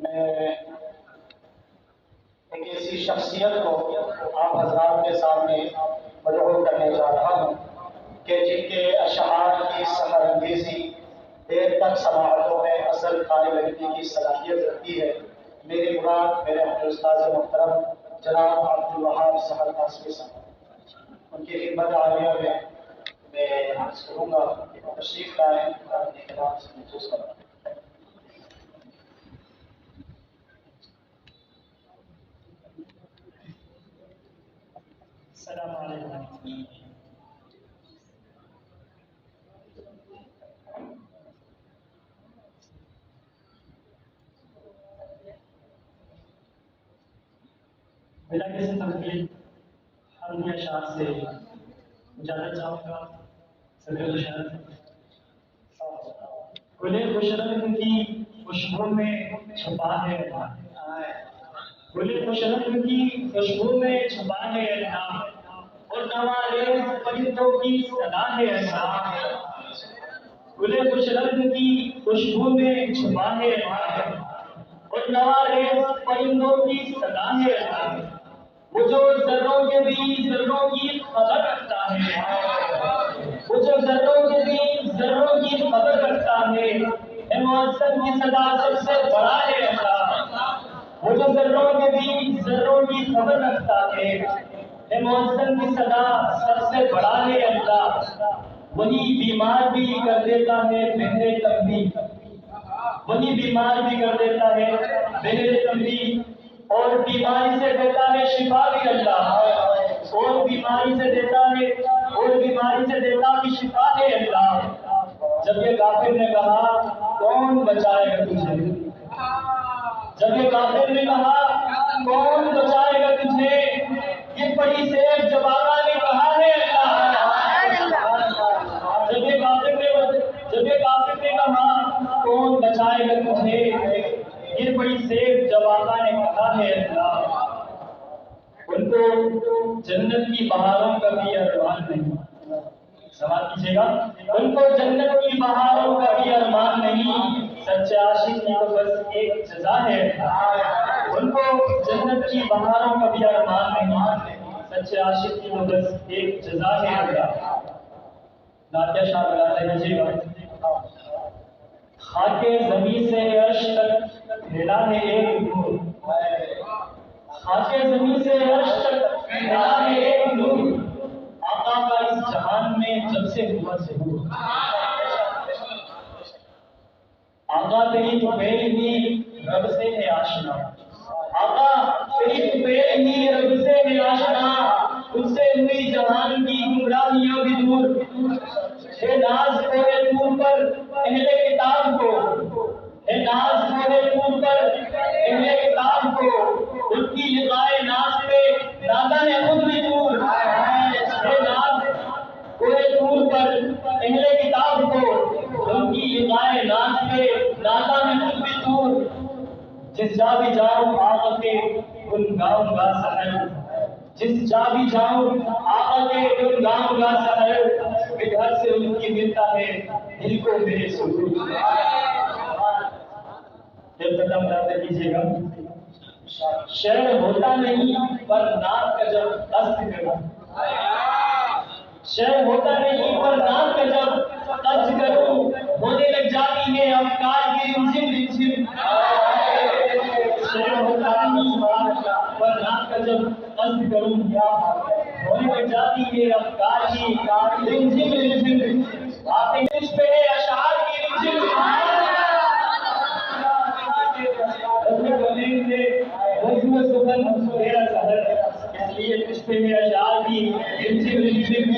میں ایک ایسی شخصیت کو آپ حضرات کے سامنے مدعو کرنے جا رہا ہوں کہ جن کے اشعار کی سحر انگیزی دیر تک سماعتوں میں اثر قائم رکھنے کی صلاحیت رکھتی ہے۔ میری مراد میرے اپنے استاذ محترم جناب عبدالوہاب سحر قاسمی صاحب، ان کی خدمت عالیہ میں عرض کروں گا تشریف لائیں اور اپنی خدمات سے محسوس کریں۔ السلام علیکم۔ بلا کسی تمہید حرمی اشعار سے جانا چاہوں گا صدر شہر گلے خوش رنگ کی خوشبو میں چھپا ہے اللہ، گلے خوش رنگ کی خوشبو میں چھپا ہے اللہ، اور نوارے پرندوں کی صدا ہے اللہ، گلے خوش رنگ کی خوشبو میں چھپا ہے اللہ، اور نوارے پرندوں کی صدا ہے اللہ، وہ جو ذروں کے بھی ذروں کی خبر رکھتا ہے، وہ جو ذروں کے بھی ذروں کی خبر رکھتا ہے، مؤذن کی صدا سب سے بڑا ہے اللہ، وہ جو ذروں کے بھی ذروں کی خبر رکھتا ہے، مؤذن کی صدا سب سے بڑا ہے اللہ، وہی بیمار بھی کر دیتا ہے بہرے تنبیہ، وہی بیمار بھی کر دیتا ہے بہرے تنبیہ، اور بیماری سے دیتا ہے شفا بھی اللہ، اور بیماری سے دیتا ہے، اور بیماری سے دیتا بھی شفا ہے اللہ۔ جب یہ کافر نے کہا کون بچائے گا تجھے، جب یہ کافر نے کہا کون بچائے گا تجھے، یہ بڑی سیف جب آقا نے کہا ہے اللہ، جب یہ کافر نے کہا کون بچائے گا تجھے، یہ بڑی سیف جب آقا نے کہا ہے اللہ، ان کو جنت کی بہاروں کا بھی ارمان نہیں، سماعت کیجیے گا، ان کو جنت کی بہاروں کا بھی ارمان نہیں، سچے عاشق کی تو بس ایک جزا ہے، ان کو جنت کی بہاروں کا بھی ارمان نہیں، سچے عاشق کی تو بس ایک جزا ہے اللہ۔ نعتیہ شاہ بلا کیجیے گا، خاک زمین سے عرش تک پھیلا ہے ایک نور، خاک زمین سے عرش تک پھیلا ہے ایک نور، آقا کا اس جہان میں جب سے ہوا ظہور، آقا تیری طفیل ہی رب سے ہے آشنا، آقا تیری طفیل ہی رب سے ہے آشنا، تجھ سے ہوئی جہان کی گمراہیاں بھی دور، ہے ناز پورے طور پر اہل کتاب کو، ہے ناز پورے طور پر اہل کتاب کو، ان کی لقائے ناز پہ نادا نے خود بھی دور، ہے ناز پورے طور پر اہل کتاب کو، ان کی لقائے ناز پہ نادا نے خود بھی دور، جس جا بھی جاؤں آقا کے گن گاؤں گا سحر، جس جا بھی جاؤں آقا کے گن گاؤں گا سحر، گھر سے ان کی ملتا ہے دل کو میرے سرور۔ دل ختم کرتے کیجیے گا، شعر ہوتا نہیں پر نام کا جب قصد کروں، شعر ہوتا نہیں پر نام کا جب قصد کروں، ہونے لگ جاتی ہے افکار کی رمجم رمجم، شعر ہوتا نہیں پر نام کا جب قصد کروں، ہونے لگ جاتی ہے افکار کی رمجم رمجم، آتے کچھ پہ ہے اشعار کی رمجم، رسم سخن میرا سحر، اس لیے کچھ پہ ہے اشعار کی رمجم رمجم،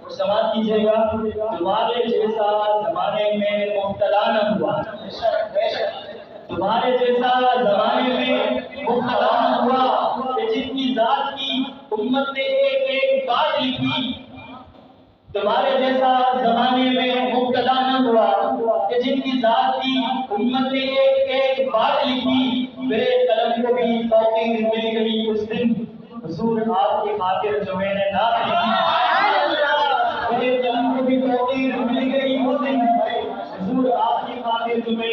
اور سماعت کیجیے گا، تمہارے جیسا زمانے میں مبتلا نہ ہوا، تمہارے جیسا زمانے میں مبتلا نہ ہوا، کہ جن کی ذات کی امت نے ایک ایک بات لکھی، تمہارے جیسا زمانے میں مبتلا نہ ہوا، کہ جن کی ذات کی امت نے ایک ایک بات لکھی، میرے قلم کو بھی توقیر مل گئی اس دن، حضور آپ کی خاطر جو میں نے نعت لکھی، میرے قلم کو بھی توقیر مل گئی اس دن، حضور آپ کی خاطر جو میں